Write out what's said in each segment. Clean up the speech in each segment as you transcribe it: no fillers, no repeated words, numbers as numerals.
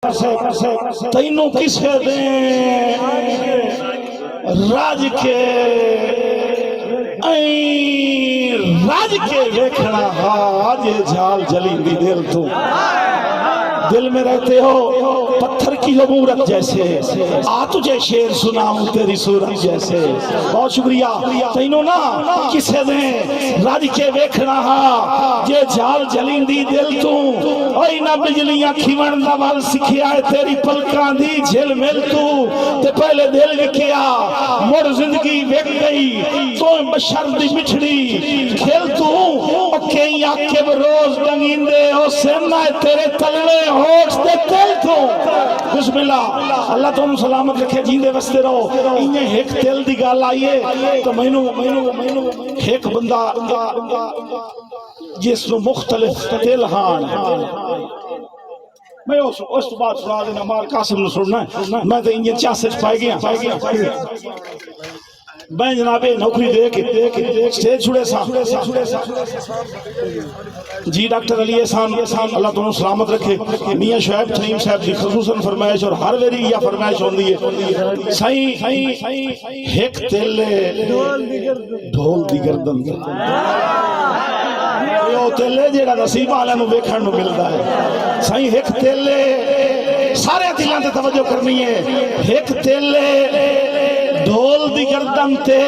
تینوں کسے دیں راج کے راج کے ویکھنا آج جھال جلی دی دل تو دل میں رہتے ہو پتھر کی عبورت جیسے آ تجھے شعر سناؤں تیری صورت جیسے بہت شکریہ تینوں نا کسے دیں راج کے ویکھنا یہ جھال جلی دی دل تو اوئی نہ بجلیاں کھیون دا وال سکھیا ہے تیری پلکاں دی جھل مل تو تے پہلے دل وکھیا مڑ زندگی ویکھ گئی تو بشر دی مٹھڑی کھیل تو کئی آکے بروز ڈنگین دے ہو سننا ہے تیرے تلے ہوش دے تل تو بسم اللہ اللہ تم سلامت رکھے جیندے وستے رہو انہیں ایک تل دی گال آئیے تو مینو ایک بندہ جس نو مختلف تل ہان میں اس بات سنا دینا مار قاسم نے سننا ہے میں تو انہیں چاسے پائے گیا میں جنابے نوکری دے کے سٹیج چھوڑے سا جی ڈاکٹر علی احسان اللہ تمہیں سلامت رکھے میاں شعیب تھیم صاحب جی خصوصاً فرمائش اور ہر ویری یا فرمائش ہوندی ہے سائیں ایک تیلے ڈھول دی گردن یہ تیلے جیڑا نصیب آلہ نو ویکھن نو ملتا ہے سائیں ایک تیلے سارے دلان تے توجہ کرنی ہے ایک تیلے ڈھول دی گردن تے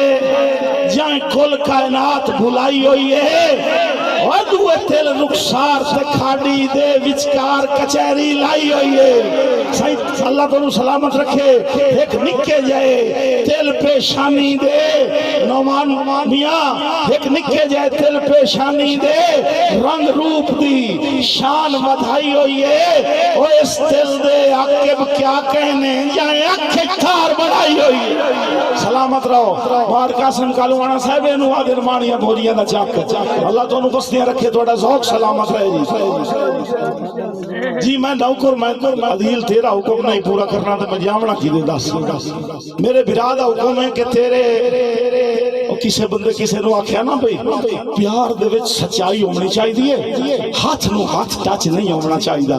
جائیں کل کائنات بھلائی ہوئی ہے ودوے تیل رخسار تے کھاڑی دے وچکار کچہری لائی ہوئی ہے سائیں اللہ تعالیٰ سلامت رکھے ایک نکے جائے تیل پیشانی دے نومان میاں ایک نکے جائے تیل پیشانی دے رنگ روپ دی شان ودھائی ہوئی ہے وہ اس تیل دے عقب کیا کہنے جائیں اکھے کھار بڑھائی ہوئی ہے سلامت رہو بار قاسم کالوانا صاحب انہوں آدھر مانیاں بھولیاں نہ چاک اللہ تو انہوں بستیاں رکھے توڑا ذوق سلامت رہے جی میں نوکر میں عدیل تیرا حکم نہیں پورا کرنا تو میں جامنا کی دے دس میرے برادہ حکم ہے کہ تیرے کسے بندے کسے نو آکھیا نا بھئی پیار دے وچ سچائی ہونی چاہی دیئے ہاتھ نو ہاتھ ٹچ نہیں ہونا چاہی دا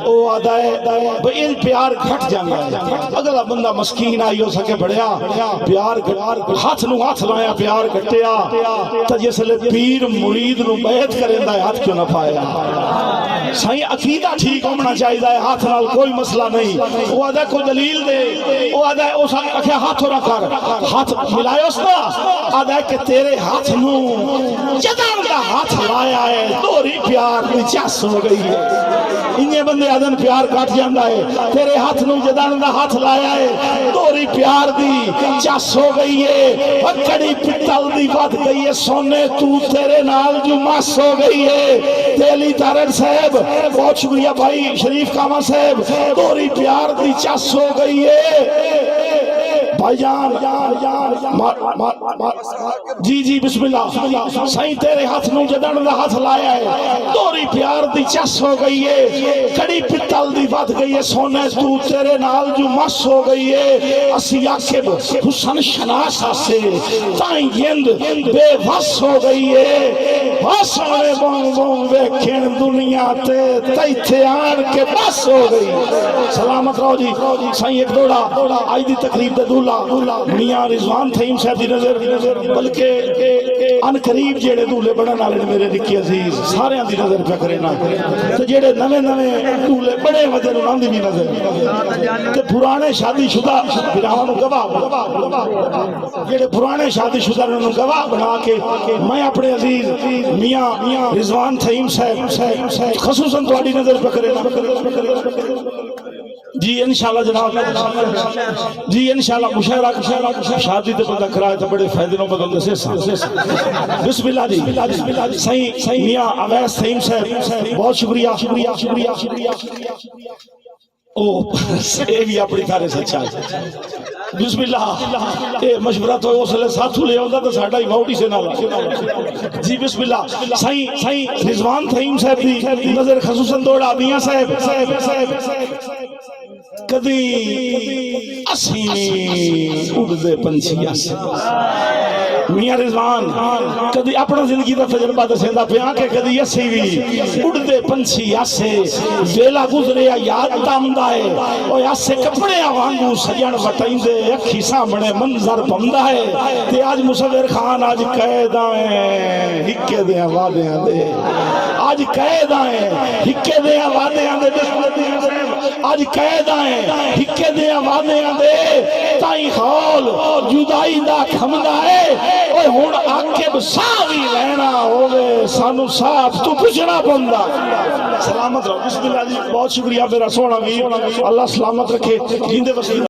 او آدھا ہے بھئی یہ پیار گھٹ جانا ہے اگلا بندہ مسکین آئی ہو سکے بڑھیا پیار ہاتھ نو ہاتھ لایا پیار گھٹیا تا جس لئے پیر مرید نو بیعت کریں دا ہاتھ کیوں نہ پایا سائیں عقیدہ ٹھیک ہونا چاہی دا ہاتھ نال کوئی مسئلہ نہیں وہ آدھا کوئی دلیل دے وہ آدھا ہے ہاتھ ہو نہ کر ہاتھ ملائے اس نا آدھا ہے کہ تیرے ہاتھ نو جدان کا ہاتھ لایا ہے دوری پیار کی چس ہو گئی ہے انہیں بندے آدھن پیار کاٹ جاندہ ہے تیرے ہاتھ نو جدان کا ہاتھ لایا ہے دوری پیار دی چس ہو گئی ہے کڑی پتل دی بات گئی ہے سونے تو تیرے نال جو مس ہو گئی ہے تیلی تارن صاحب بہت شکریہ بھائی شریف کاما صاحب دوری پیار دی چس ہو گئی ہے بھائی جان جی بسم اللہ سائیں تیرے ہاتھ نو جدن دا ہاتھ لایا ہے دوری پیار دی چس ہو گئی ہے کڑی پتل دی بات گئی ہے سونے تو تیرے نال جو مس ہو گئی ہے اسی آکب حسن شناس آسے تائیں گند بے وس ہو گئی ہے واسانے بونگ بونگ ویکھن دنیا تے تیتھے آن کے بس ہو گئی سلامت رہو جی سائیں ایک دوڑا آئی دی تقریب دے دولا میاں رضوان تھیم صاحب دی نظر بلکہ ان قریب جیڑے دولے بڑھن آلے میرے نکی عزیز سارے دی نظر پہ کرے نا تو جیڑے نوے دولے بڑے وجہ نام دی بھی نظر تو پرانے شادی شدہ براہانوں گواہ جیڑے پرانے شادی شدہ انہوں گواہ بنا کے میں اپنے عزیز میاں رضوان تھیم صاحب خصوصاً تواڈی نظر پہ کرے نا جی انشاءاللہ جناب جی انشاءاللہ مشاہرہ شادی تے بندہ کرائے تو بڑے فائدے نو بدل دے سا بسم اللہ جی صحیح میاں اویس تھیم صاحب بہت شکریہ او اے بھی اپنی تھارے سچا ہے بسم اللہ اے مشورہ تو اس لئے ساتھو لے ہوندہ تو ساڑھا ہی موٹی سے نالا جی بسم اللہ صحیح رضوان تھیم صاحب دی نظر خصوصاً دوڑا میاں صاحب کدی اسی اڑ دے پنچھی آسے میاں رضوان کدی اپنا زندگی دا تجربہ دسیندا پیا کہ کدی اسی بھی اڑدے پنچھی آسے ویلا گزریا یاد تامدا ہے او آسے کپڑے وانگو سجن وٹیندے اکھی سامنے منظر پوندا ہے تے اج مصور خان اج قیداں ہکے دیاں وعدیاں دے اج قیداں ہکے دیاں وعدیاں دے اج قیداں ہکے دیاں وعدیاں دے تائیں خول جدائی دا کھمدا ہے اوے ہن عاقب صاحب ہی رہنا ہوے سانو صاحب تو پوچھنا پوندا سلامت رہو بسم اللہ جی بہت شکریہ میرا سونا بھی اللہ سلامت رکھے جیندے وسیع